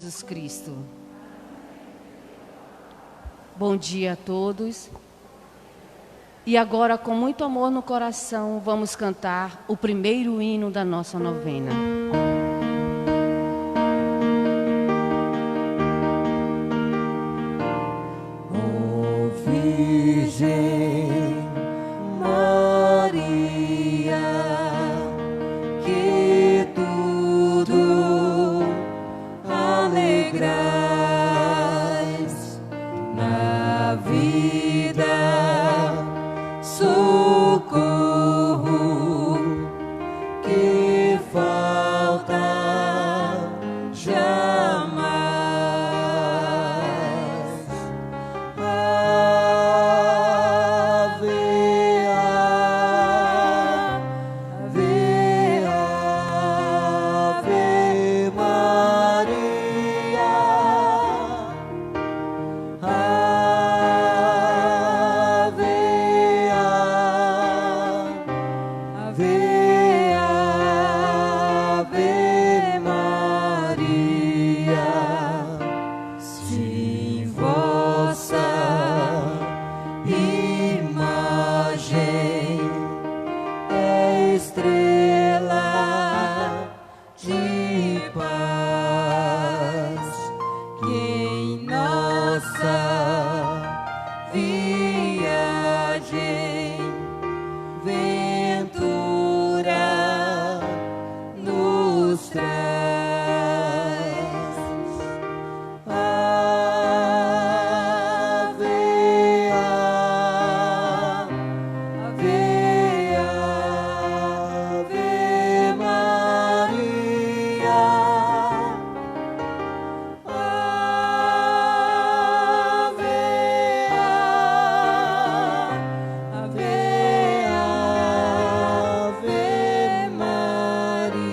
Jesus Cristo. Bom dia a todos. E agora, com muito amor no coração, vamos cantar o primeiro hino da nossa novena. Ó Virgem Maria, que tudo alegrais na vida, socorro que falta jamais. Ave, ave, ave Maria. Ave, ave, ave Maria. Se vossa imagem é estrela de paz, que em nossa viagem ventura nos traz. Ave, ave, ave Maria. Ave, ave, ave Maria.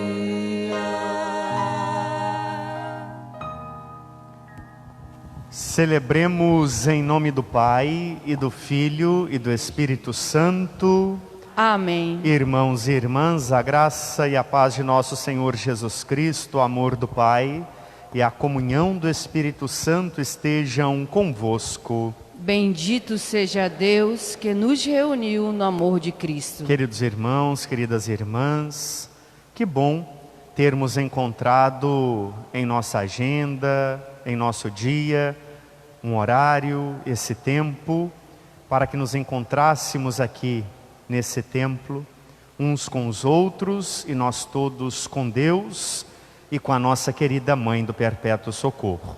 Celebremos em nome do Pai, e do Filho, e do Espírito Santo. Amém. Irmãos e irmãs, a graça e a paz de nosso Senhor Jesus Cristo, o amor do Pai e a comunhão do Espírito Santo estejam convosco. Bendito seja Deus que nos reuniu no amor de Cristo. Queridos irmãos, queridas irmãs, que bom termos encontrado em nossa agenda, em nosso dia, um horário, esse tempo, para que nos encontrássemos aqui nesse templo, uns com os outros e nós todos com Deus e com a nossa querida Mãe do Perpétuo Socorro.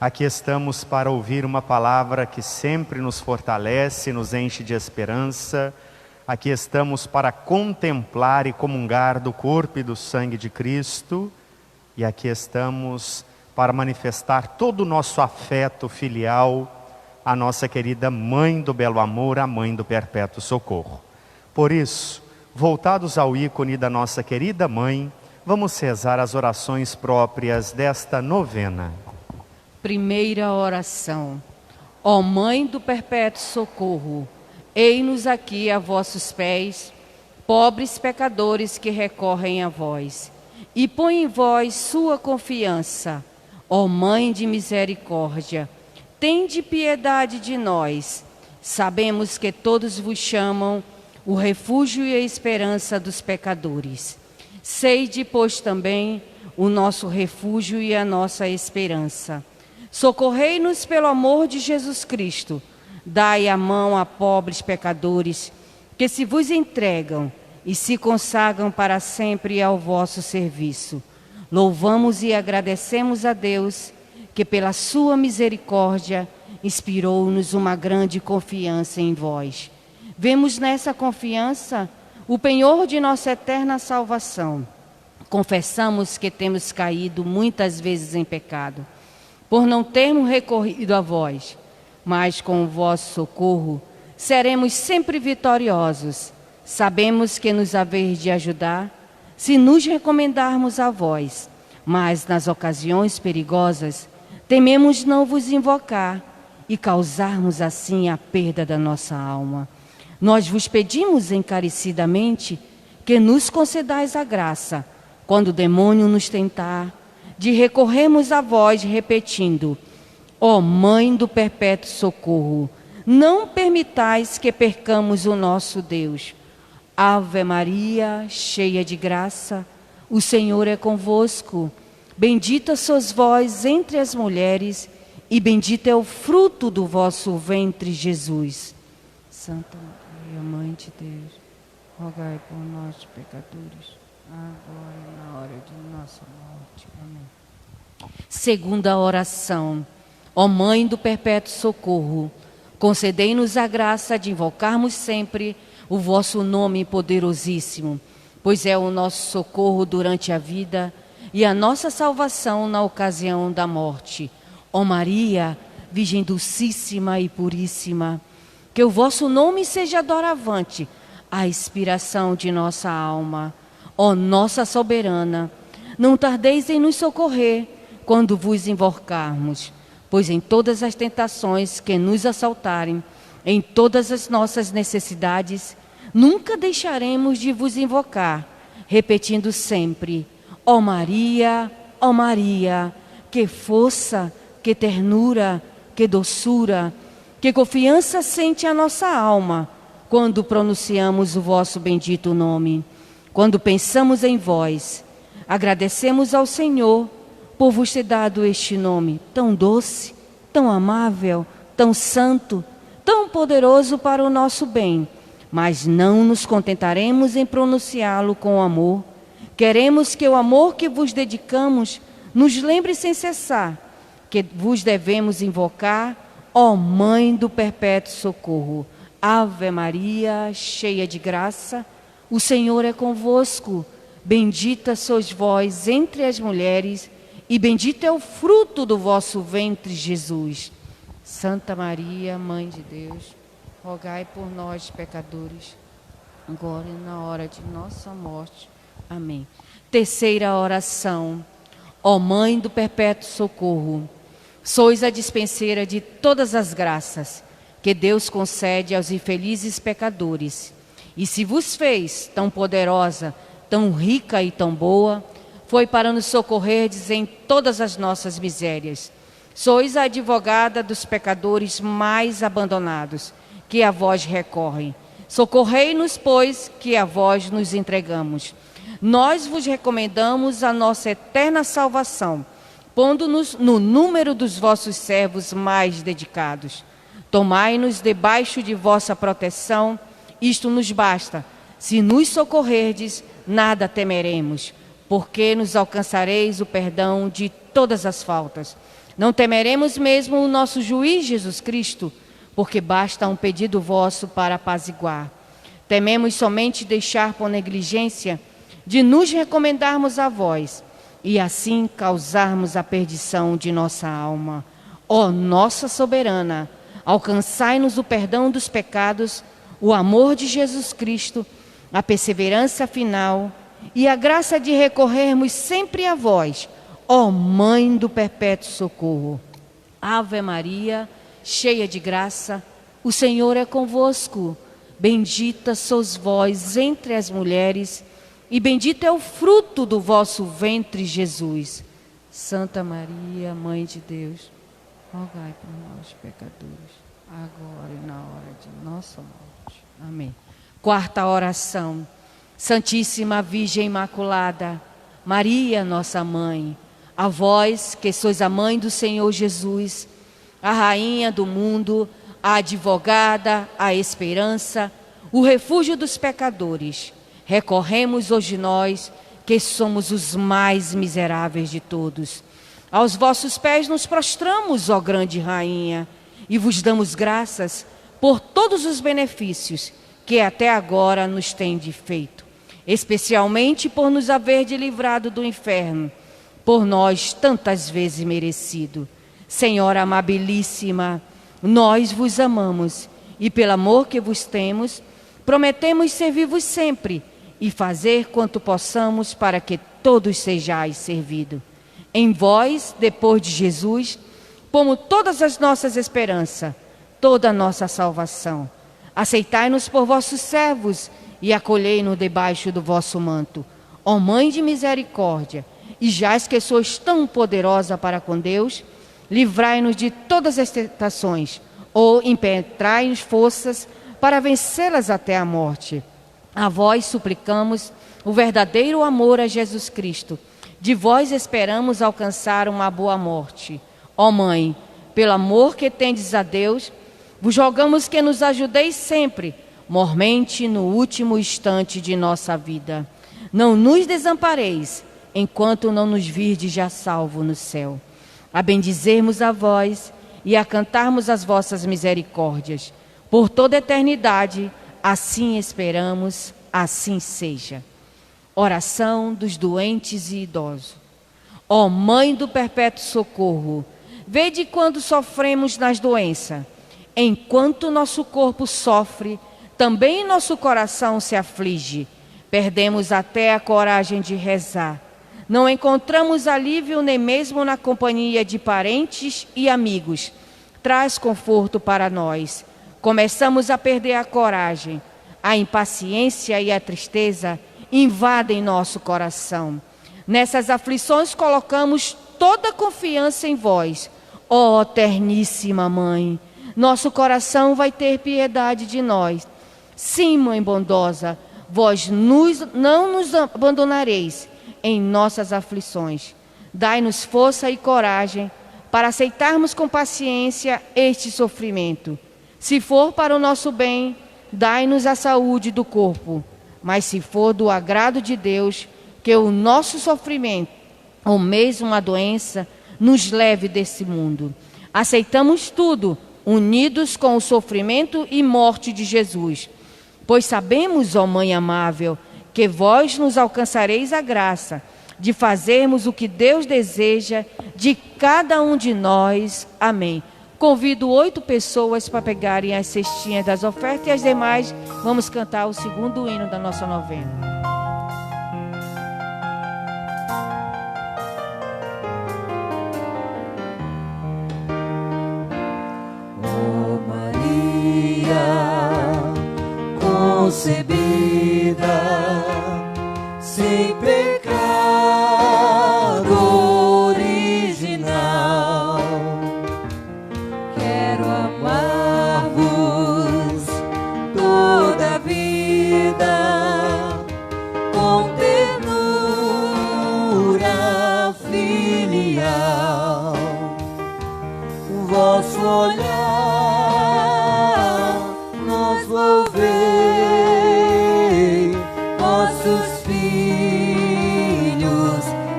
Aqui estamos para ouvir uma palavra que sempre nos fortalece, nos enche de esperança. Aqui estamos para contemplar e comungar do corpo e do sangue de Cristo. E aqui estamos para manifestar todo o nosso afeto filial à nossa querida Mãe do Belo Amor, a Mãe do Perpétuo Socorro. Por isso, voltados ao ícone da nossa querida Mãe, vamos rezar as orações próprias desta novena. Primeira oração. Ó Mãe do Perpétuo Socorro, eis-nos aqui a vossos pés, pobres pecadores que recorrem a vós, e põe em vós sua confiança. Ó Mãe de misericórdia, tende piedade de nós. Sabemos que todos vos chamam o refúgio e a esperança dos pecadores. Sede, pois, também o nosso refúgio e a nossa esperança. Socorrei-nos pelo amor de Jesus Cristo. Dai a mão a pobres pecadores que se vos entregam e se consagram para sempre ao vosso serviço. Louvamos e agradecemos a Deus que pela sua misericórdia inspirou-nos uma grande confiança em vós. Vemos nessa confiança o penhor de nossa eterna salvação. Confessamos que temos caído muitas vezes em pecado, por não termos recorrido a vós, mas com o vosso socorro seremos sempre vitoriosos. Sabemos que nos haveis de ajudar se nos recomendarmos a vós, mas nas ocasiões perigosas tememos não vos invocar e causarmos assim a perda da nossa alma. Nós vos pedimos encarecidamente que nos concedais a graça, quando o demônio nos tentar, de recorrermos a vós, repetindo: ó Mãe do perpétuo socorro, não permitais que percamos o nosso Deus. Ave Maria, cheia de graça, o Senhor é convosco. Bendita sois vós entre as mulheres, e bendito é o fruto do vosso ventre, Jesus. Santa Maria, Mãe de Deus, rogai por nós, pecadores, agora e na hora de nossa morte. Amém. Segunda oração. Ó Mãe do perpétuo socorro, concedei-nos a graça de invocarmos sempre o vosso nome poderosíssimo, pois é o nosso socorro durante a vida e a nossa salvação na ocasião da morte. Ó Maria, Virgem Dulcíssima e Puríssima, que o vosso nome seja doravante a inspiração de nossa alma. Ó nossa soberana, não tardeis em nos socorrer quando vos invocarmos, pois em todas as tentações que nos assaltarem, em todas as nossas necessidades, nunca deixaremos de vos invocar, repetindo sempre: ó Maria, que força, que ternura, que doçura, que confiança sente a nossa alma quando pronunciamos o vosso bendito nome. Quando pensamos em vós, agradecemos ao Senhor por vos ter dado este nome tão doce, tão amável, tão santo, tão poderoso para o nosso bem. Mas não nos contentaremos em pronunciá-lo com amor. Queremos que o amor que vos dedicamos nos lembre sem cessar que vos devemos invocar, ó Mãe do perpétuo socorro. Ave Maria, cheia de graça, o Senhor é convosco. Bendita sois vós entre as mulheres, e bendito é o fruto do vosso ventre, Jesus. Santa Maria, Mãe de Deus, rogai por nós, pecadores, agora e na hora de nossa morte. Amém. Terceira oração. Ó Mãe do perpétuo socorro, sois a dispenseira de todas as graças que Deus concede aos infelizes pecadores. E se vos fez tão poderosa, tão rica e tão boa, foi para nos socorrerdes em todas as nossas misérias. Sois a advogada dos pecadores mais abandonados, que a vós recorrem. Socorrei-nos, pois, que a vós nos entregamos. Nós vos recomendamos a nossa eterna salvação, pondo-nos no número dos vossos servos mais dedicados. Tomai-nos debaixo de vossa proteção, isto nos basta. Se nos socorrerdes, nada temeremos, porque nos alcançareis o perdão de todas as faltas. Não temeremos mesmo o nosso juiz Jesus Cristo, porque basta um pedido vosso para apaziguar. Tememos somente deixar por negligência de nos recomendarmos a vós, e assim causarmos a perdição de nossa alma. Ó nossa soberana, alcançai-nos o perdão dos pecados, o amor de Jesus Cristo, a perseverança final e a graça de recorrermos sempre a vós, ó Mãe do perpétuo socorro. Ave Maria, cheia de graça, o Senhor é convosco. Bendita sois vós entre as mulheres, e bendito é o fruto do vosso ventre, Jesus. Santa Maria, Mãe de Deus, rogai por nós, pecadores, agora e na hora de nossa morte. Amém. Quarta oração. Santíssima Virgem Imaculada, Maria, nossa Mãe, a vós que sois a Mãe do Senhor Jesus, a Rainha do mundo, a advogada, a esperança, o refúgio dos pecadores, recorremos hoje nós, que somos os mais miseráveis de todos. Aos vossos pés nos prostramos, ó grande Rainha, e vos damos graças por todos os benefícios que até agora nos tende feito, especialmente por nos haverdes livrado do inferno, por nós tantas vezes merecido. Senhora amabilíssima, nós vos amamos e pelo amor que vos temos, prometemos servir-vos sempre e fazer quanto possamos para que todos sejais servidos. Em vós, depois de Jesus, pomos todas as nossas esperanças, toda a nossa salvação. Aceitai-nos por vossos servos e acolhei-nos debaixo do vosso manto. Ó Mãe de misericórdia, e jaz que sois tão poderosa para com Deus, livrai-nos de todas as tentações, ou impetrai-nos forças para vencê-las até a morte. A vós suplicamos o verdadeiro amor a Jesus Cristo. De vós esperamos alcançar uma boa morte. Ó Mãe, pelo amor que tendes a Deus, vos rogamos que nos ajudeis sempre, mormente no último instante de nossa vida. Não nos desampareis, enquanto não nos virdes já salvo no céu. A bendizermos a vós e a cantarmos as vossas misericórdias. Por toda a eternidade, assim esperamos, assim seja. Oração dos doentes e idosos. Ó Mãe do perpétuo socorro, vede quando sofremos nas doenças. Enquanto nosso corpo sofre, também nosso coração se aflige. Perdemos até a coragem de rezar. Não encontramos alívio nem mesmo na companhia de parentes e amigos. Traz conforto para nós. Começamos a perder a coragem. A impaciência e a tristeza invadem nosso coração. Nessas aflições colocamos toda a confiança em vós. Ó terníssima Mãe, nosso coração vai ter piedade de nós. Sim, Mãe bondosa, vós não nos abandonareis em nossas aflições. Dai-nos força e coragem para aceitarmos com paciência este sofrimento. Se for para o nosso bem, dai-nos a saúde do corpo. Mas se for do agrado de Deus, que o nosso sofrimento, ou mesmo a doença, nos leve desse mundo. Aceitamos tudo, unidos com o sofrimento e morte de Jesus. Pois sabemos, ó Mãe amável, que vós nos alcançareis a graça de fazermos o que Deus deseja de cada um de nós. Amém. Convido 8 pessoas para pegarem as cestinhas das ofertas e as demais vamos cantar o segundo hino da nossa novena. Concebida sem pecado original, quero amar-vos toda a vida com ternura filial. O vosso olhar nos volvei, vossos filhos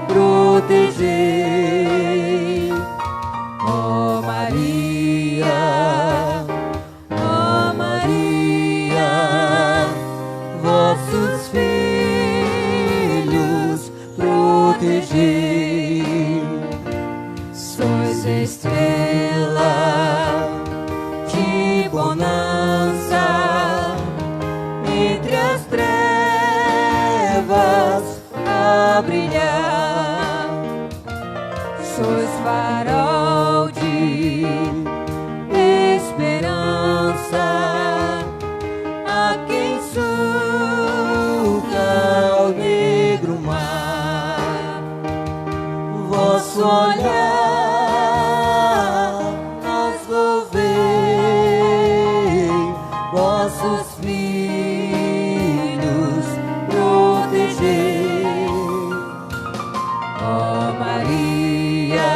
protegei. Ó Maria, vossos filhos protegei. Sois estrela de bonança entre as trevas a brilhar. Sois farol de esperança a quem suga o negro mar. Vosso olhar nos volvei, vossos filhos protegei. Ó Maria,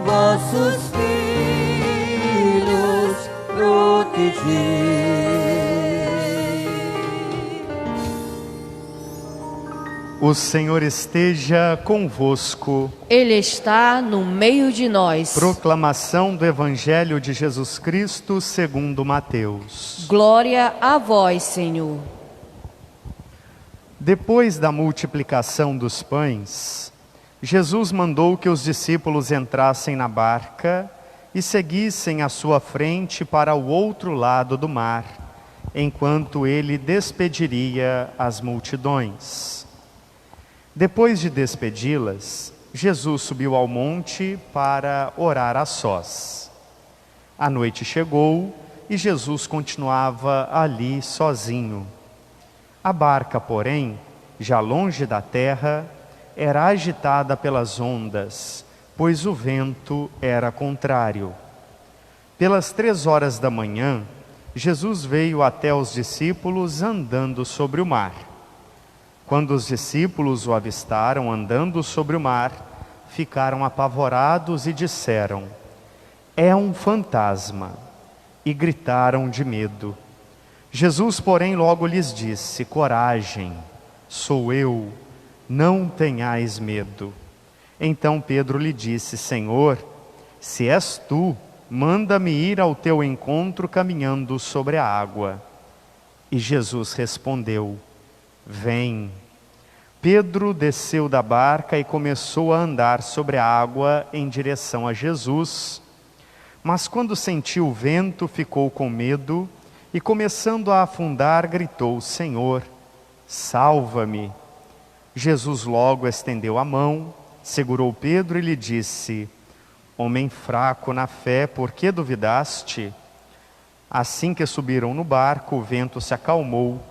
vossos filhos protegei. O Senhor esteja convosco. Ele está no meio de nós. Proclamação do Evangelho de Jesus Cristo segundo Mateus. Glória a vós, Senhor. Depois da multiplicação dos pães, Jesus mandou que os discípulos entrassem na barca e seguissem à sua frente para o outro lado do mar, enquanto ele despediria as multidões. Depois de despedi-las, Jesus subiu ao monte para orar a sós. A noite chegou e Jesus continuava ali sozinho. A barca, porém, já longe da terra, era agitada pelas ondas, pois o vento era contrário. Pelas 3 horas da manhã, Jesus veio até os discípulos andando sobre o mar. Quando os discípulos o avistaram andando sobre o mar, ficaram apavorados e disseram: "É um fantasma!" e gritaram de medo. Jesus, porém, logo lhes disse: "Coragem, sou eu, não tenhais medo." Então Pedro lhe disse: "Senhor, se és tu, manda-me ir ao teu encontro caminhando sobre a água." E Jesus respondeu: "Vem." Pedro desceu da barca e começou a andar sobre a água em direção a Jesus. Mas quando sentiu o vento, ficou com medo e, começando a afundar, gritou: "Senhor, salva-me." Jesus logo estendeu a mão, segurou Pedro e lhe disse: "Homem fraco na fé, por que duvidaste?" Assim que subiram no barco, o vento se acalmou.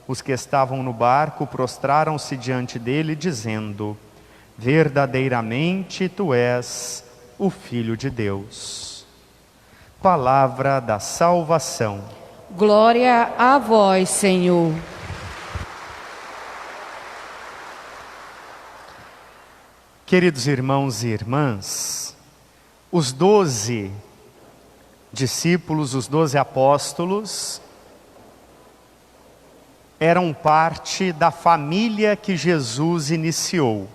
Os que estavam no barco prostraram-se diante dele, dizendo: "Verdadeiramente tu és o Filho de Deus." Palavra da salvação. Glória a vós, Senhor. Queridos irmãos e irmãs, os 12 discípulos, os 12 apóstolos, eram parte da família que Jesus iniciou.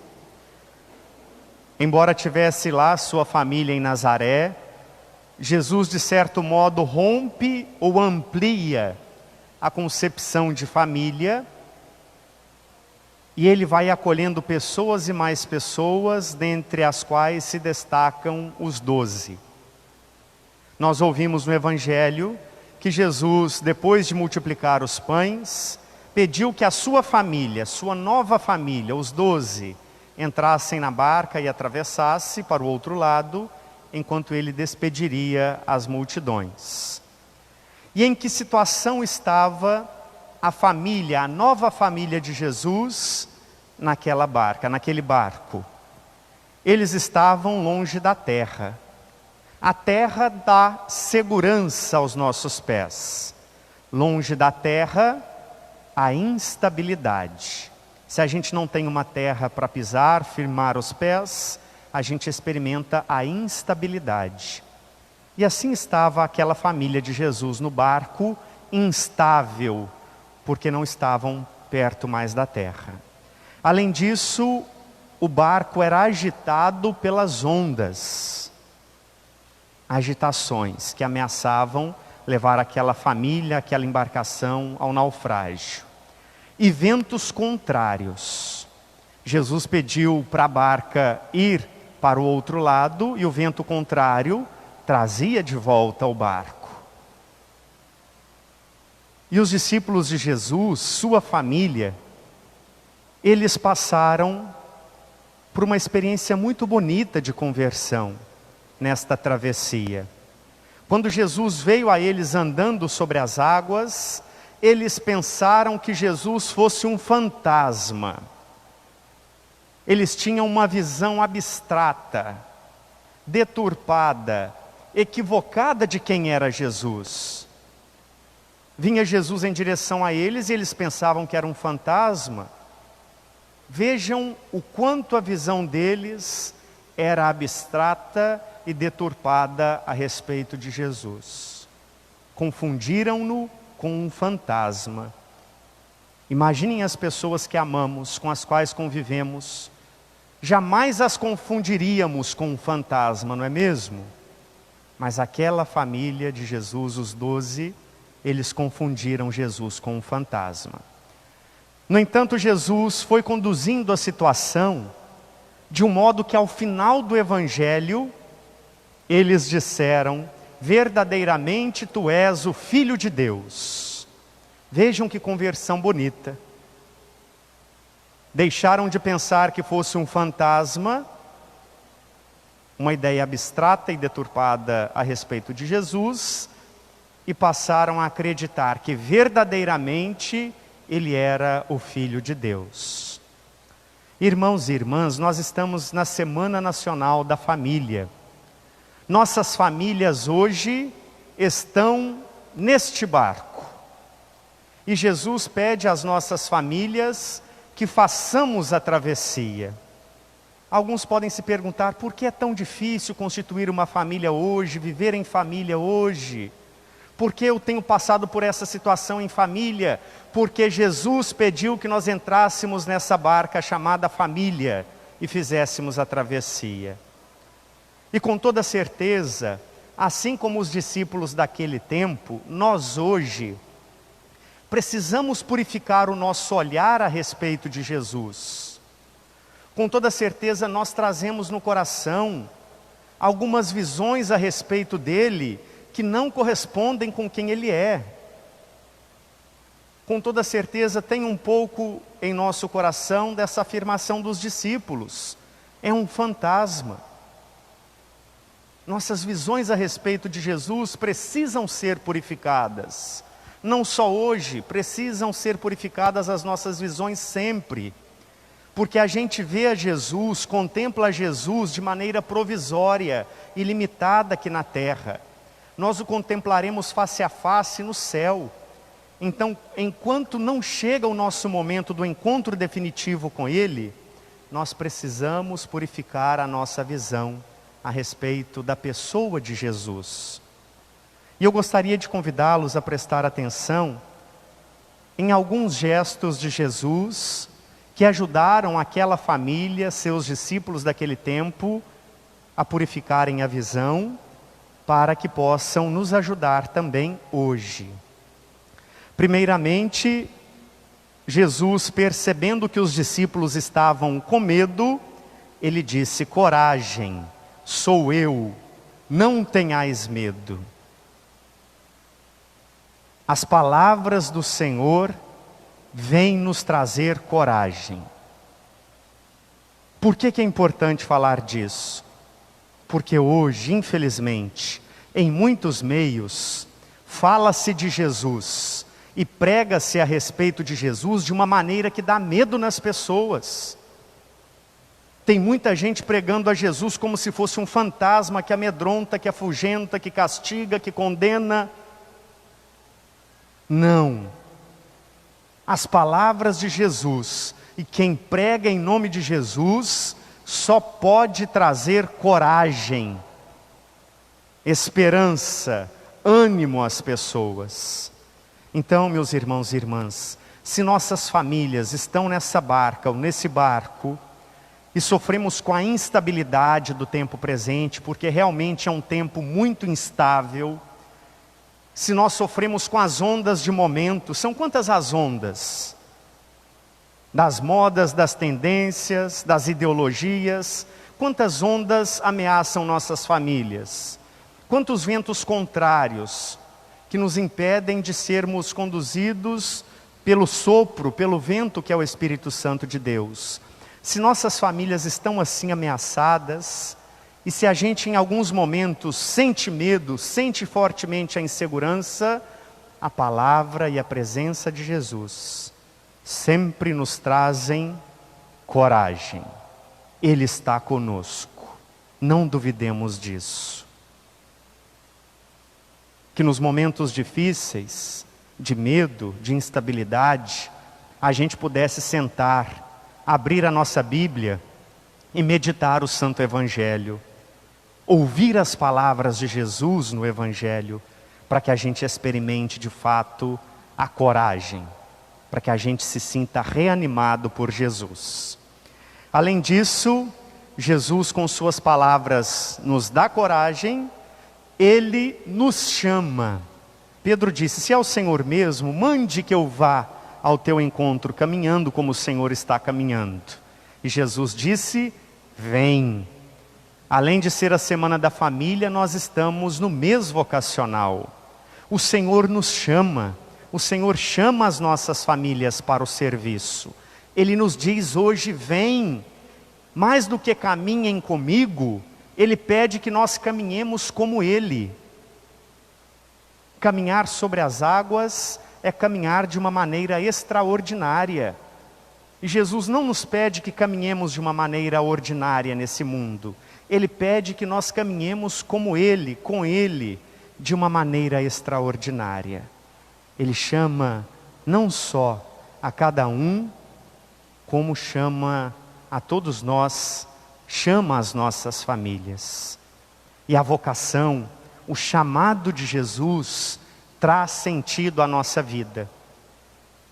Embora tivesse lá sua família em Nazaré, Jesus, de certo modo, rompe ou amplia a concepção de família, e ele vai acolhendo pessoas e mais pessoas, dentre as quais se destacam os 12. Nós ouvimos no Evangelho que Jesus, depois de multiplicar os pães, pediu que a sua família, sua nova família, os 12, entrassem na barca e atravessassem para o outro lado, enquanto ele despediria as multidões. E em que situação estava a família, a nova família de Jesus, naquela barca, naquele barco? Eles estavam longe da terra. A terra dá segurança aos nossos pés. Longe da terra, a instabilidade. Se a gente não tem uma terra para pisar, firmar os pés, a gente experimenta a instabilidade. E assim estava aquela família de Jesus no barco, instável, porque não estavam perto mais da terra. Além disso, o barco era agitado pelas ondas, agitações que ameaçavam levar aquela família, aquela embarcação ao naufrágio. E ventos contrários. Jesus pediu para a barca ir para o outro lado e o vento contrário trazia de volta o barco. E os discípulos de Jesus, sua família, eles passaram por uma experiência muito bonita de conversão nesta travessia. Quando Jesus veio a eles andando sobre as águas, eles pensaram que Jesus fosse um fantasma. Eles tinham uma visão abstrata, deturpada, equivocada de quem era Jesus. Vinha Jesus em direção a eles e eles pensavam que era um fantasma. Vejam o quanto a visão deles era abstrata e deturpada a respeito de Jesus. Confundiram-no com um fantasma. Imaginem as pessoas que amamos, com as quais convivemos. Jamais as confundiríamos com um fantasma, não é mesmo? Mas aquela família de Jesus, os 12, eles confundiram Jesus com um fantasma. No entanto, Jesus foi conduzindo a situação de um modo que ao final do Evangelho, eles disseram: verdadeiramente tu és o Filho de Deus. Vejam que conversão bonita. Deixaram de pensar que fosse um fantasma, uma ideia abstrata e deturpada a respeito de Jesus, e passaram a acreditar que verdadeiramente ele era o Filho de Deus. Irmãos e irmãs, nós estamos na Semana Nacional da Família. Nossas famílias hoje estão neste barco. E Jesus pede às nossas famílias que façamos a travessia. Alguns podem se perguntar, por que é tão difícil constituir uma família hoje, viver em família hoje? Por que eu tenho passado por essa situação em família? Porque Jesus pediu que nós entrássemos nessa barca chamada família e fizéssemos a travessia. E com toda certeza, assim como os discípulos daquele tempo, nós hoje precisamos purificar o nosso olhar a respeito de Jesus. Com toda certeza nós trazemos no coração algumas visões a respeito dele que não correspondem com quem ele é. Com toda certeza tem um pouco em nosso coração dessa afirmação dos discípulos. É um fantasma. Nossas visões a respeito de Jesus precisam ser purificadas. Não só hoje, precisam ser purificadas as nossas visões sempre. Porque a gente vê a Jesus, contempla a Jesus de maneira provisória e limitada aqui na terra. Nós o contemplaremos face a face no céu. Então, enquanto não chega o nosso momento do encontro definitivo com Ele, nós precisamos purificar a nossa visão a respeito da pessoa de Jesus. E eu gostaria de convidá-los a prestar atenção em alguns gestos de Jesus que ajudaram aquela família, seus discípulos daquele tempo, a purificarem a visão, para que possam nos ajudar também hoje. Primeiramente, Jesus, percebendo que os discípulos estavam com medo, ele disse: coragem, sou eu, não tenhais medo. As palavras do Senhor vêm nos trazer coragem. Por que é importante falar disso? Porque hoje, infelizmente, em muitos meios, fala-se de Jesus e prega-se a respeito de Jesus de uma maneira que dá medo nas pessoas. Tem muita gente pregando a Jesus como se fosse um fantasma que amedronta, que afugenta, que castiga, que condena. Não. As palavras de Jesus e quem prega em nome de Jesus só pode trazer coragem, esperança, ânimo às pessoas. Então, meus irmãos e irmãs, se nossas famílias estão nessa barca ou nesse barco e sofremos com a instabilidade do tempo presente, porque realmente é um tempo muito instável, se nós sofremos com as ondas de momento, são quantas as ondas? Das modas, das tendências, das ideologias, quantas ondas ameaçam nossas famílias? Quantos ventos contrários que nos impedem de sermos conduzidos pelo sopro, pelo vento que é o Espírito Santo de Deus? Se nossas famílias estão assim ameaçadas, e se a gente em alguns momentos sente medo, sente fortemente a insegurança, a palavra e a presença de Jesus sempre nos trazem coragem. Ele está conosco, não duvidemos disso. Que nos momentos difíceis, de medo, de instabilidade, a gente pudesse sentar, abrir a nossa Bíblia e meditar o Santo Evangelho. Ouvir as palavras de Jesus no Evangelho, para que a gente experimente de fato a coragem, para que a gente se sinta reanimado por Jesus. Além disso, Jesus com suas palavras nos dá coragem, Ele nos chama. Pedro disse: se é o Senhor mesmo, mande que eu vá ao teu encontro caminhando como o Senhor está caminhando. E Jesus disse: vem. Além de ser a Semana da Família, nós estamos no mês vocacional. O Senhor nos chama, o Senhor chama as nossas famílias para o serviço. Ele nos diz hoje: vem. Mais do que caminhem comigo, Ele pede que nós caminhemos como Ele. Caminhar sobre as águas é caminhar de uma maneira extraordinária. E Jesus não nos pede que caminhemos de uma maneira ordinária nesse mundo. Ele pede que nós caminhemos como Ele, com Ele, de uma maneira extraordinária. Ele chama não só a cada um, como chama a todos nós, chama as nossas famílias. E a vocação, o chamado de Jesus, traz sentido à nossa vida.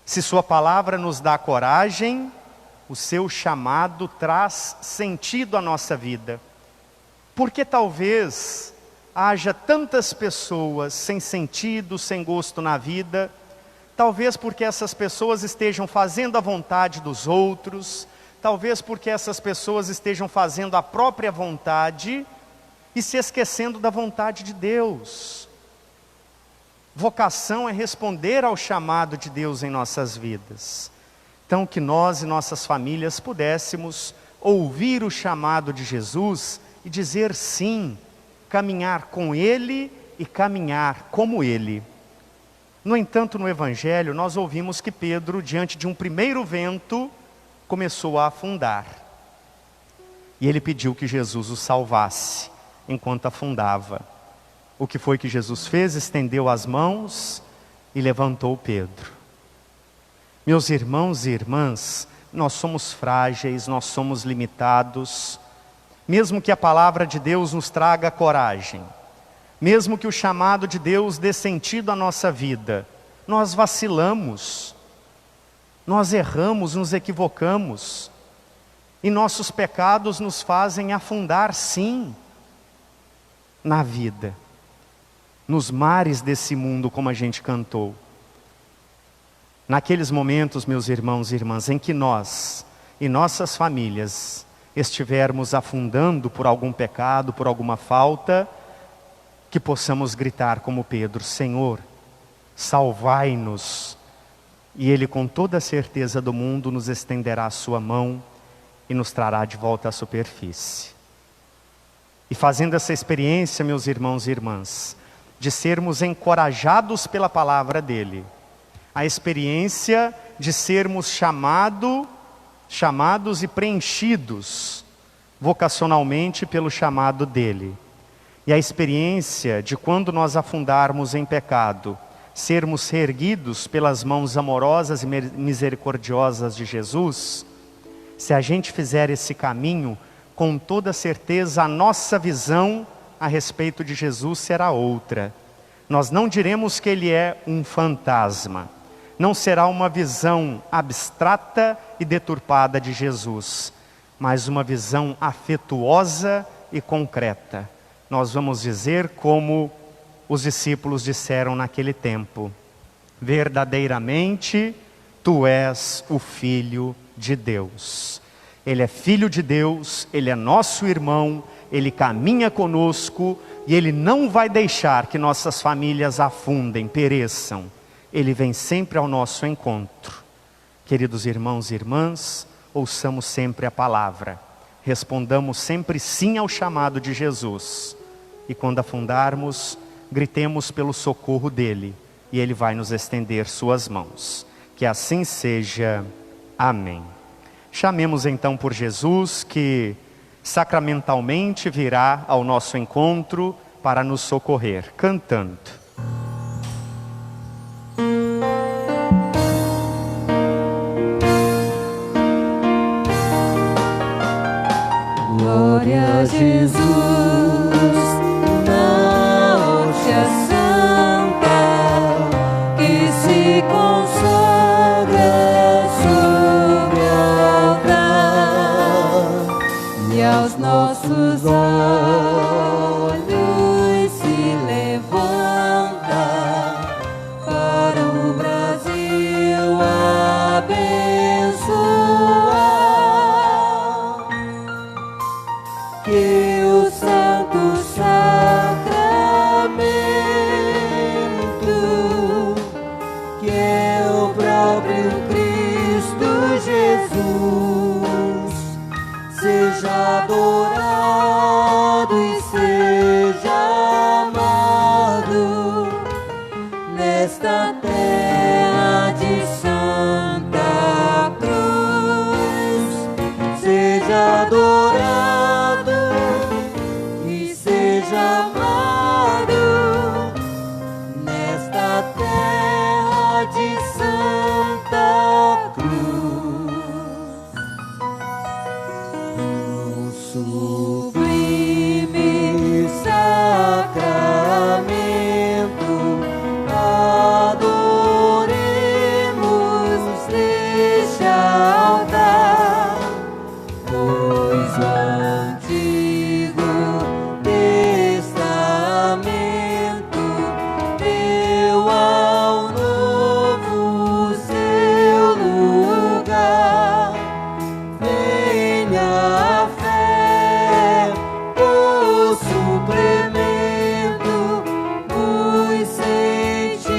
Se sua palavra nos dá coragem, o seu chamado traz sentido à nossa vida. Porque talvez haja tantas pessoas sem sentido, sem gosto na vida, talvez porque essas pessoas estejam fazendo a vontade dos outros, talvez porque essas pessoas estejam fazendo a própria vontade e se esquecendo da vontade de Deus. Vocação é responder ao chamado de Deus em nossas vidas. Então, que nós e nossas famílias pudéssemos ouvir o chamado de Jesus e dizer sim, caminhar com Ele e caminhar como Ele. No entanto, no Evangelho, nós ouvimos que Pedro, diante de um primeiro vento, começou a afundar. E ele pediu que Jesus o salvasse enquanto afundava. O que foi que Jesus fez? Estendeu as mãos e levantou Pedro. Meus irmãos e irmãs, nós somos frágeis, nós somos limitados. Mesmo que a palavra de Deus nos traga coragem, mesmo que o chamado de Deus dê sentido à nossa vida, nós vacilamos, nós erramos, nos equivocamos, e nossos pecados nos fazem afundar sim, na vida, nos mares desse mundo, como a gente cantou. Naqueles momentos, meus irmãos e irmãs, em que nós e nossas famílias estivermos afundando por algum pecado, por alguma falta, que possamos gritar como Pedro: Senhor, salvai-nos. E Ele, com toda a certeza do mundo, nos estenderá a sua mão e nos trará de volta à superfície. E fazendo essa experiência, meus irmãos e irmãs, de sermos encorajados pela palavra dEle, a experiência de sermos chamados e preenchidos vocacionalmente pelo chamado dEle, e a experiência de, quando nós afundarmos em pecado, sermos reerguidos pelas mãos amorosas e misericordiosas de Jesus. Se a gente fizer esse caminho, com toda certeza a nossa visão a respeito de Jesus será outra. Nós não diremos que Ele é um fantasma, não será uma visão abstrata e deturpada de Jesus, mas uma visão afetuosa e concreta. Nós vamos dizer como os discípulos disseram naquele tempo: verdadeiramente Tu és o Filho de Deus. Ele é Filho de Deus, Ele é nosso irmão, Ele caminha conosco e Ele não vai deixar que nossas famílias afundem, pereçam. Ele vem sempre ao nosso encontro. Queridos irmãos e irmãs, ouçamos sempre a palavra, respondamos sempre sim ao chamado de Jesus, e quando afundarmos, gritemos pelo socorro dEle, e Ele vai nos estender suas mãos. Que assim seja. Amém. Chamemos então por Jesus, que sacramentalmente virá ao nosso encontro para nos socorrer, cantando. Glória a Jesus, na hóstia santa, que se consagra sobre o altar, e aos nossos olhos se levanta para o Brasil abençoar. Que o Santo Sacramento, que é o próprio Cristo Jesus, seja adorado e seja amado nesta terra e seja amado nesta terra de Santa Cruz. No sublime sacramento adoremos neste altar, pois o Antigo Testamento deu ao Novo seu lugar. Venha a fé, o suplemento, os sentidos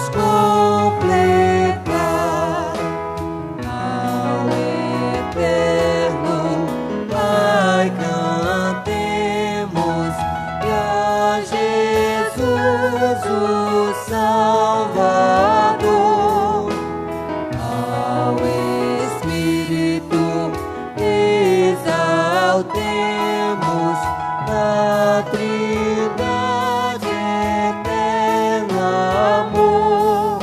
completar. Ao eterno Pai cantemos, e a Jesus o Salvador. Ao Espírito exaltemos, da Trindade eterno amor.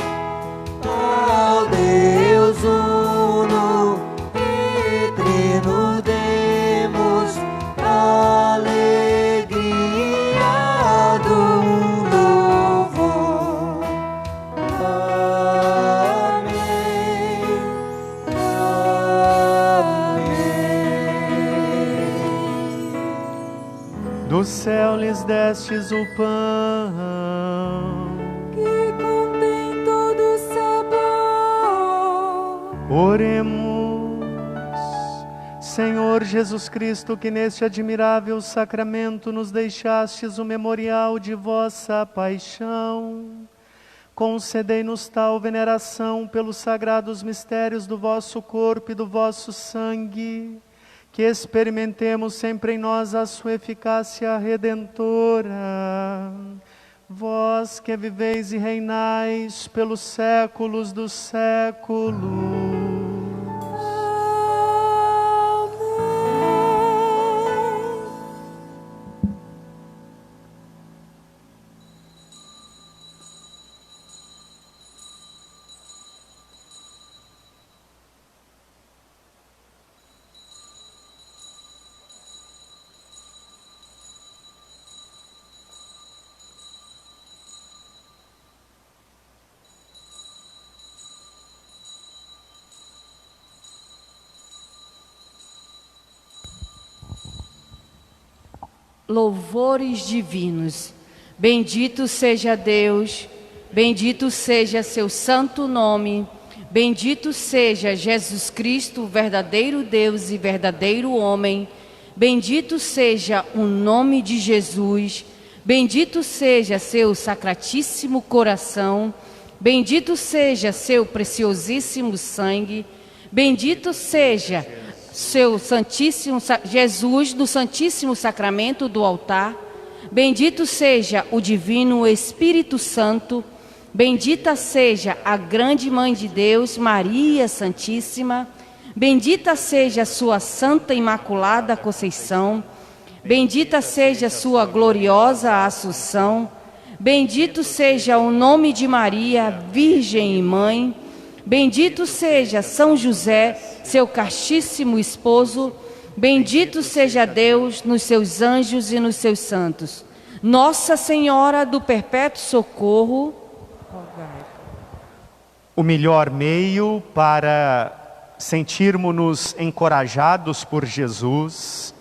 Ao Deus uno e trino demos alegria do louvor. Amém. Amém. Do céu lhes destes o pão, Que contém todo sabor. oremos. Senhor Jesus Cristo, que neste admirável sacramento nos deixastes o memorial de vossa paixão, concedei-nos tal veneração pelos sagrados mistérios do vosso corpo e do vosso sangue, que experimentemos sempre em nós a sua eficácia redentora. Vós que viveis e reinais pelos séculos dos séculos. Louvores divinos. Bendito seja Deus, bendito seja seu santo nome, bendito seja Jesus Cristo, verdadeiro Deus e verdadeiro homem, bendito seja o nome de Jesus, bendito seja seu sacratíssimo coração, bendito seja seu preciosíssimo sangue, bendito seja seu santíssimo Jesus do Santíssimo Sacramento do altar, bendito seja o divino Espírito Santo, bendita seja a grande Mãe de Deus, Maria Santíssima, bendita seja sua Santa Imaculada Conceição, bendita seja sua gloriosa Assunção, bendito seja o nome de Maria, Virgem e Mãe, bendito seja São José, seu castíssimo esposo, bendito seja Deus nos seus anjos e nos seus santos. Nossa Senhora do Perpétuo Socorro, rogai. O melhor meio para sentirmos-nos encorajados por Jesus,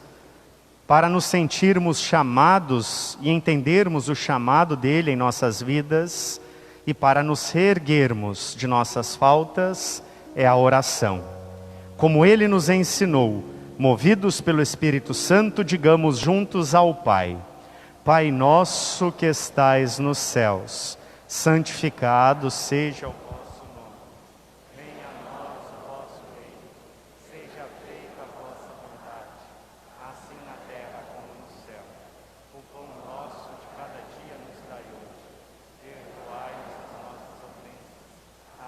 para nos sentirmos chamados e entendermos o chamado dele em nossas vidas e para nos reerguermos de nossas faltas, é a oração. Como ele nos ensinou, movidos pelo Espírito Santo, digamos juntos ao Pai: Pai nosso que estais nos céus, santificado seja o vosso nome. Venha a nós o vosso reino, seja feita a vossa vontade, assim na terra como no céu. O pão nosso de cada dia nos dai hoje. Perdoai-nos as nossas ofensas,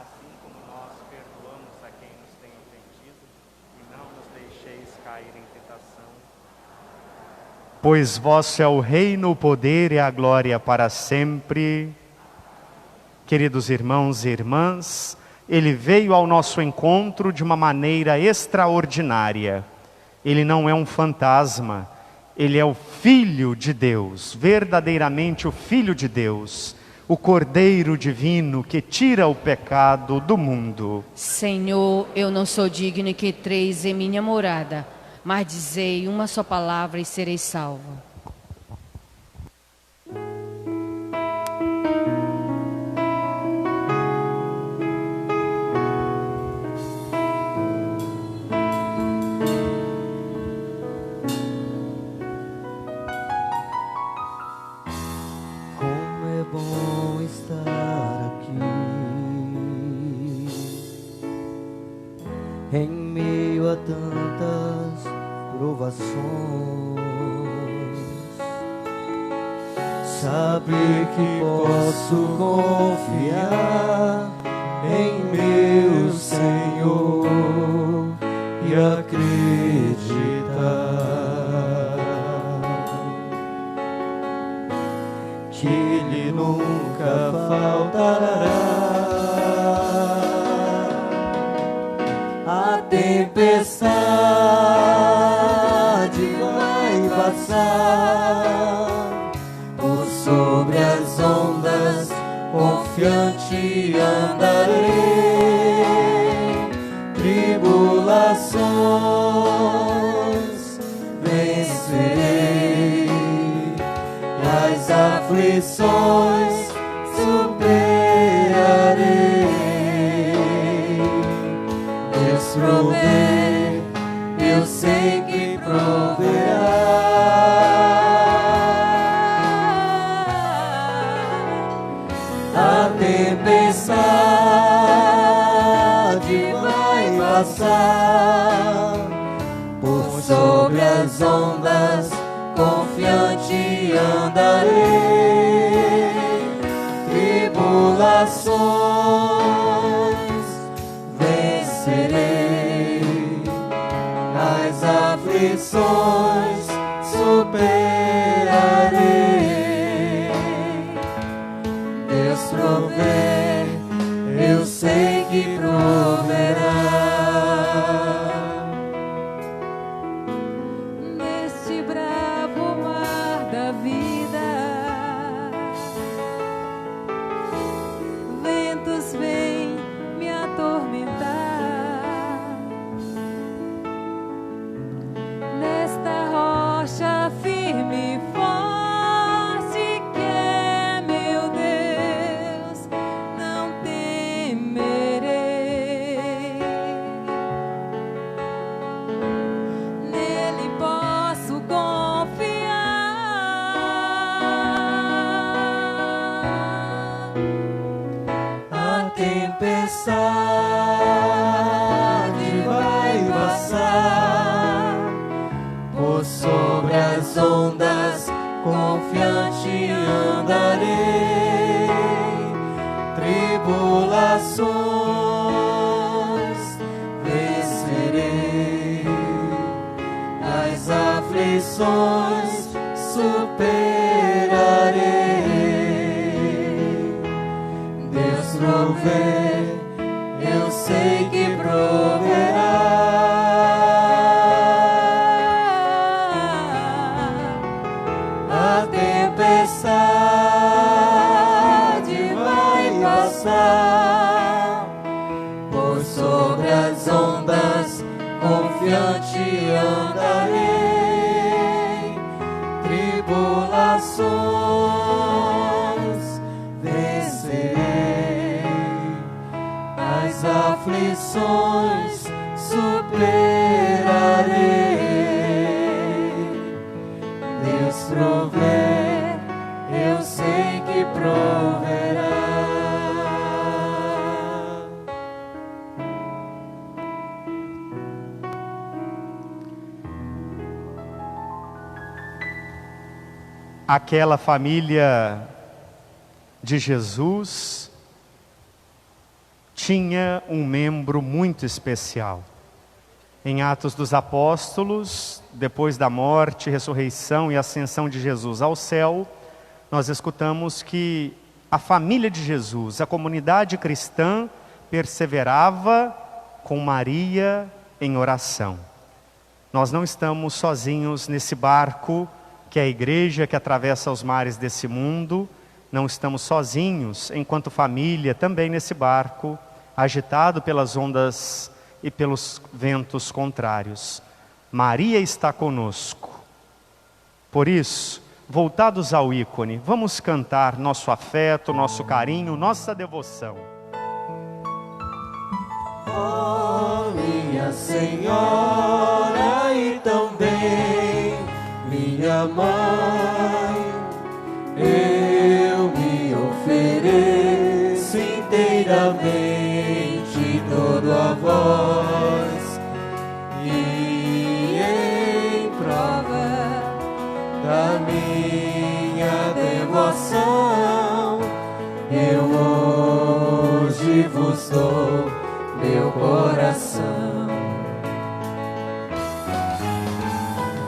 assim como nós perdoamos a quem nos tem ofendido, e não nos deixeis cair cair em tentação. Pois vosso é o reino, o poder e a glória para sempre. Queridos irmãos e irmãs, Ele veio ao nosso encontro de uma maneira extraordinária. Ele não é um fantasma, Ele é o Filho de Deus, verdadeiramente o Filho de Deus, o Cordeiro Divino que tira o pecado do mundo. Senhor, eu não sou digno que entreis em minha morada, mas dizei uma só palavra e serei salvo. Como é bom estar aqui, em meio a tantas provações, saber que posso confiar em meu Senhor e acreditar que Ele nunca faltará. A tempestade vai passar, por sobre as ondas confiante andarei. Tribulações vencerei, as aflições superarei. Deus provê, eu sei que proverá. A tempestade vai passar, por sobre as ondas confiante andarei. Tribulações vencerei, as aflições superarei. Deus provê, eu sei que proverá. Neste bravo mar da vida, ventos vêm me atormentar. Nesta rocha firme e forte que é meu Deus, não temerei. Nele posso confiar. A tempestade vai passar, por sobre as ondas confiante andarei. Tribulações vencerei, as aflições superarei. Deus provê, eu sei que proverá. A tempestade vai passar, por sobre as ondas confiante andarei. Tribulações vencerei, as aflições superarei. Deus provê, eu sei que proverá. Aquela família de Jesus tinha um membro muito especial. Em Atos dos Apóstolos, depois da morte, ressurreição e ascensão de Jesus ao céu, nós escutamos que a família de Jesus, a comunidade cristã, perseverava com Maria em oração. Nós não estamos sozinhos nesse barco que é a igreja que atravessa os mares desse mundo. Não estamos sozinhos enquanto família também nesse barco, agitado pelas ondas e pelos ventos contrários. Maria está conosco. Por isso, voltados ao ícone, vamos cantar nosso afeto, nosso carinho, nossa devoção. Oh, minha Senhora e também minha Mãe, eu me ofereço inteiramente todo a vós, e em prova da minha devoção, eu hoje vos dou meu coração.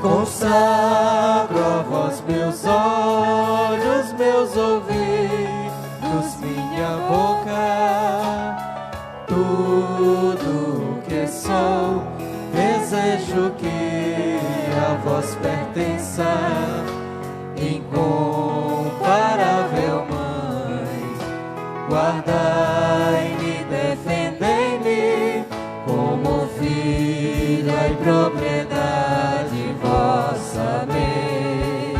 Consagro a vós meus olhos, meus ouvidos, minha boca, tudo o que sou. Desejo que a vós pertença, incomparável Mãe. Guardai-me, defendei-me, como filha e propriedade vossa amei.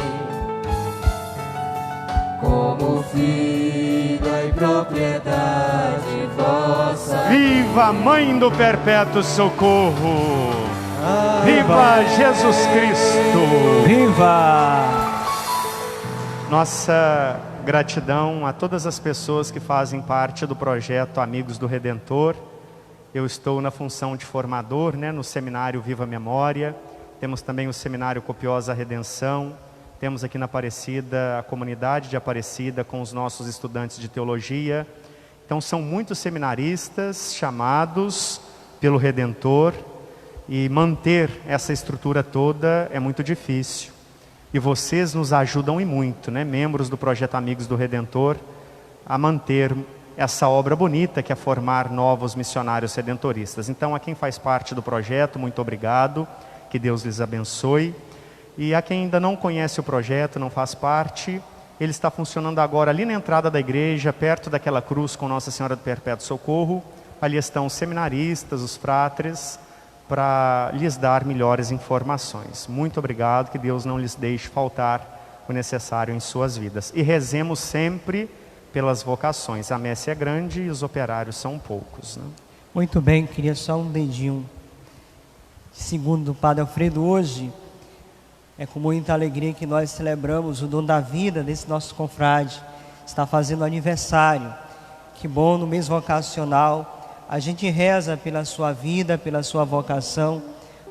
Como filha e propriedade vossa amei. Viva Mãe do Perpétuo Socorro! Viva Jesus Cristo! Viva! Nossa gratidão a todas as pessoas que fazem parte do projeto Amigos do Redentor. Eu estou na função de formador, no seminário Viva Memória. Temos também o seminário Copiosa Redenção. Temos aqui na Aparecida a comunidade de Aparecida com os nossos estudantes de teologia. Então são muitos seminaristas chamados pelo Redentor, e manter essa estrutura toda é muito difícil. E vocês nos ajudam e muito, membros do projeto Amigos do Redentor, a manter essa obra bonita que é formar novos missionários redentoristas. Então, a quem faz parte do projeto, muito obrigado, que Deus lhes abençoe. E a quem ainda não conhece o projeto, não faz parte, ele está funcionando agora ali na entrada da igreja, perto daquela cruz com Nossa Senhora do Perpétuo Socorro. Ali estão os seminaristas, os fratres, para lhes dar melhores informações. Muito obrigado, que Deus não lhes deixe faltar o necessário em suas vidas. E rezemos sempre pelas vocações. A messe é grande e os operários são poucos. Muito bem, queria só um dedinho. Segundo o Padre Alfredo, hoje é com muita alegria que nós celebramos o dom da vida desse nosso confrade. Está fazendo aniversário. Que bom, no mês vocacional, a gente reza pela sua vida, pela sua vocação,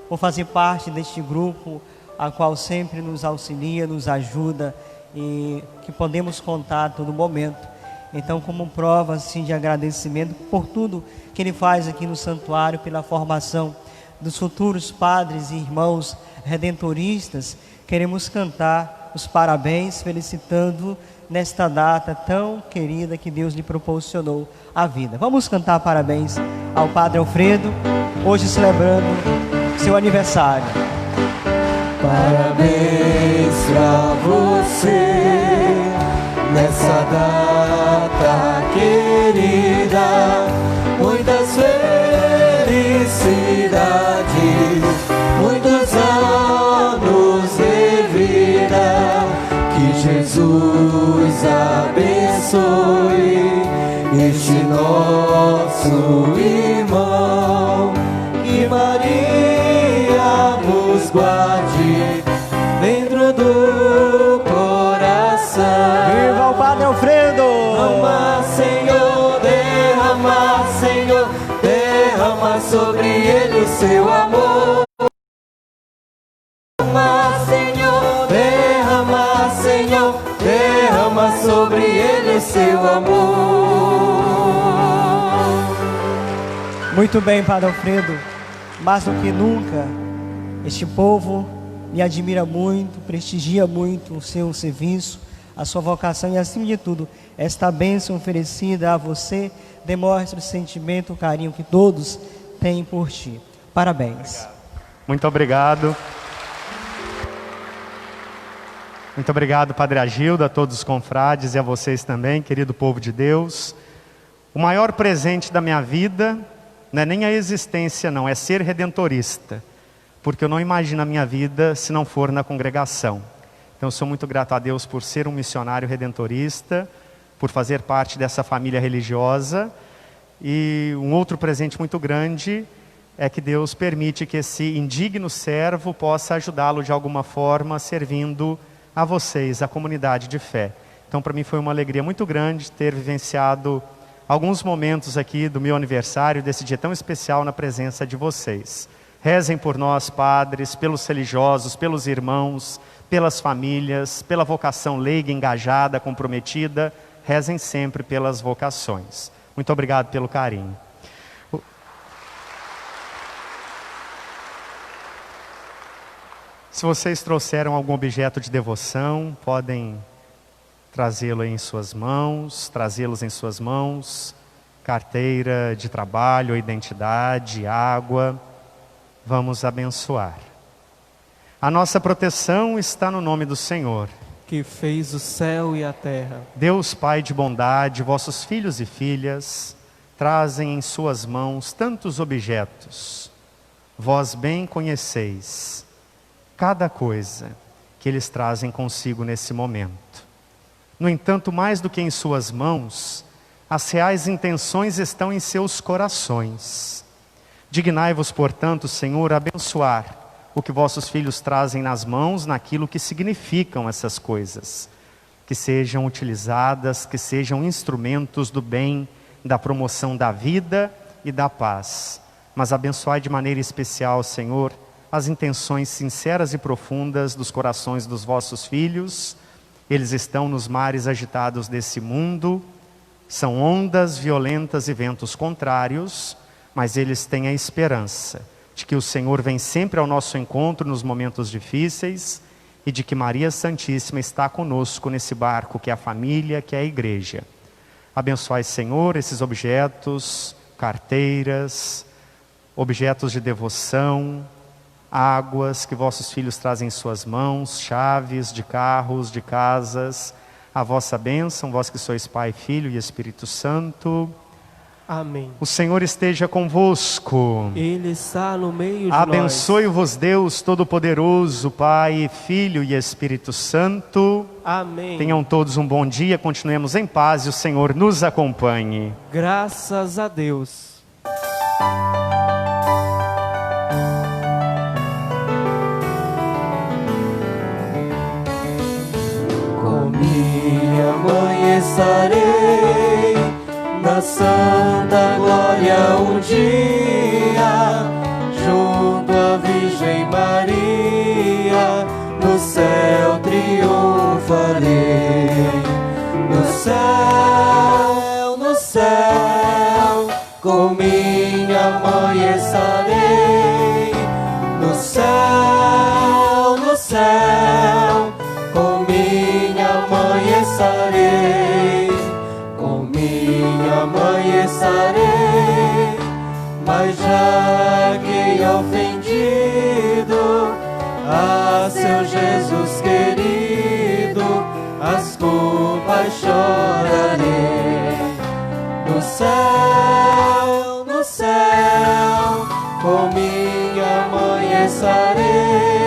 por fazer parte deste grupo, a qual sempre nos auxilia, nos ajuda e que podemos contar a todo momento. Então, como prova assim, de agradecimento por tudo que ele faz aqui no santuário, pela formação dos futuros padres e irmãos redentoristas, queremos cantar os parabéns, felicitando nesta data tão querida que Deus lhe proporcionou a vida. Vamos cantar parabéns ao Padre Alfredo, hoje celebrando seu aniversário. Parabéns pra você, nessa data querida, muitas felicidades, muitos anos de vida, que Jesus abençoe este nosso irmão, que Maria vos guarde dentro do coração. Viva o Padre Alfredo! Derrama, Senhor, derrama sobre ele o seu amor. Derrama sobre ele o seu amor. Muito bem, Padre Alfredo. mais do que nunca, este povo me admira muito, prestigia muito o seu serviço, a sua vocação e, acima de tudo, esta bênção oferecida a você demonstra o sentimento, o carinho que todos têm por ti. Parabéns. Muito obrigado. Muito obrigado, Padre Agildo, a todos os confrades e a vocês também, querido povo de Deus. O maior presente da minha vida não é nem a existência, não, é ser redentorista. Porque eu não imagino a minha vida se não for na congregação. Então eu sou muito grato a Deus por ser um missionário redentorista, por fazer parte dessa família religiosa. E um outro presente muito grande é que Deus permite que esse indigno servo possa ajudá-lo de alguma forma, servindo a vocês, a comunidade de fé. Então para mim foi uma alegria muito grande ter vivenciado alguns momentos aqui do meu aniversário, desse dia tão especial na presença de vocês. Rezem por nós, padres, pelos religiosos, pelos irmãos, pelas famílias, pela vocação leiga, engajada, comprometida. Rezem sempre pelas vocações. Muito obrigado pelo carinho. Se vocês trouxeram algum objeto de devoção, podem trazê-lo em suas mãos, trazê-los em suas mãos. Carteira de trabalho, identidade, água. Vamos abençoar. A nossa proteção está no nome do Senhor, que fez o céu e a terra. Deus Pai de bondade, vossos filhos e filhas trazem em suas mãos tantos objetos. Vós bem conheceis cada coisa que eles trazem consigo nesse momento. No entanto, mais do que em suas mãos, as reais intenções estão em seus corações. Dignai-vos, portanto, Senhor, abençoar o que vossos filhos trazem nas mãos, naquilo que significam essas coisas. Que sejam utilizadas, que sejam instrumentos do bem, da promoção da vida e da paz. Mas abençoai de maneira especial, Senhor, as intenções sinceras e profundas dos corações dos vossos filhos. Eles estão nos mares agitados desse mundo, são ondas violentas e ventos contrários, mas eles têm a esperança de que o Senhor vem sempre ao nosso encontro nos momentos difíceis e de que Maria Santíssima está conosco nesse barco que é a família, que é a igreja. Abençoai, Senhor, esses objetos, carteiras, objetos de devoção, águas que vossos filhos trazem em suas mãos, chaves de carros, de casas, a vossa bênção, vós que sois Pai, Filho e Espírito Santo. Amém. O Senhor esteja convosco. Ele está no meio de nós. Abençoe-vos Deus Todo-Poderoso, Pai, Filho e Espírito Santo. Amém. Tenham todos um bom dia, continuemos em paz e o Senhor nos acompanhe. Graças a Deus. Com minha mãe estarei na santa glória um dia, junto à Virgem Maria, no céu triunfarei. No céu, com minha mãe estarei. No céu, com minha mãe estarei. Com minha mãe estarei, mas já que ofendido a seu Jesus querido, as culpas chorarei. No céu, com minha mãe estarei.